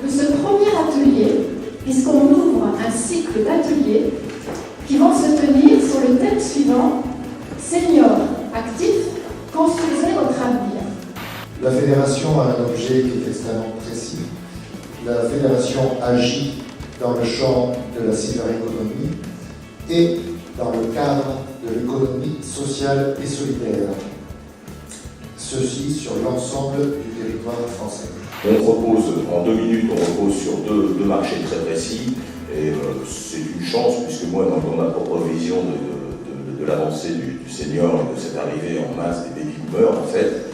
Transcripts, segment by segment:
De ce premier atelier, puisqu'on ouvre un cycle d'ateliers qui vont se tenir sur le thème suivant: Seniors actifs, construisez votre avenir. La fédération a un objet qui est extrêmement précis. La fédération agit dans le champ de la silver economy et dans le cadre de l'économie sociale et solidaire. Ceci sur l'ensemble du territoire français. On repose, en 2 minutes, on repose sur deux marchés très précis, et c'est une chance, puisque moi, dans ma propre vision de l'avancée du senior et de cette arrivée en masse des baby boomers, en fait,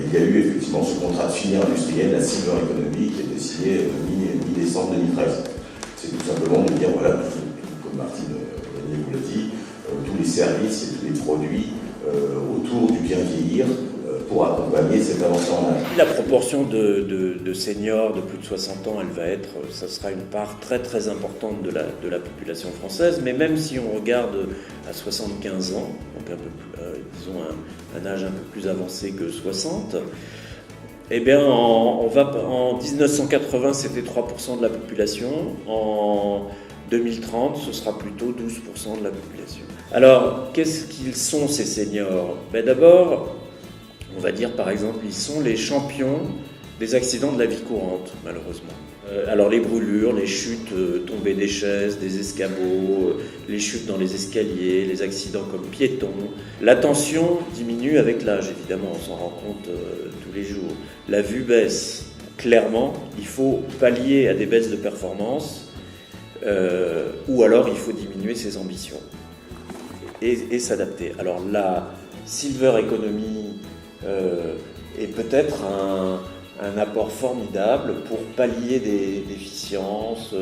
il y a eu effectivement ce contrat de filière industrielle, la silver economy, qui a été signé mi-décembre 2013. C'est tout simplement de dire, voilà, comme Martine vous l'a dit, tous les services et tous les produits autour du bien vieillir, pour accompagner cette avancée en âge. La proportion de seniors de plus de 60 ans, ça sera une part très très importante de la population française, mais même si on regarde à 75 ans, donc un peu plus, disons un âge un peu plus avancé que 60, eh bien en 1980 c'était 3% de la population, en 2030 ce sera plutôt 12% de la population. Alors qu'est-ce qu'ils sont ces seniors? D'abord, on va dire par exemple, ils sont les champions des accidents de la vie courante, malheureusement. Alors les brûlures, les chutes tombées des chaises, des escabeaux, les chutes dans les escaliers, les accidents comme piétons. La tension diminue avec l'âge, évidemment, on s'en rend compte tous les jours. La vue baisse. Clairement, il faut pallier à des baisses de performance ou alors il faut diminuer ses ambitions et s'adapter. Alors la silver economy est peut-être un apport formidable pour pallier des déficiences,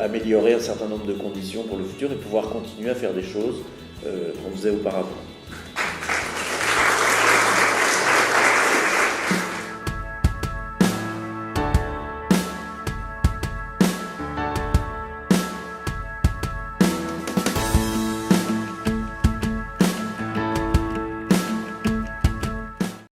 améliorer un certain nombre de conditions pour le futur et pouvoir continuer à faire des choses qu'on faisait auparavant.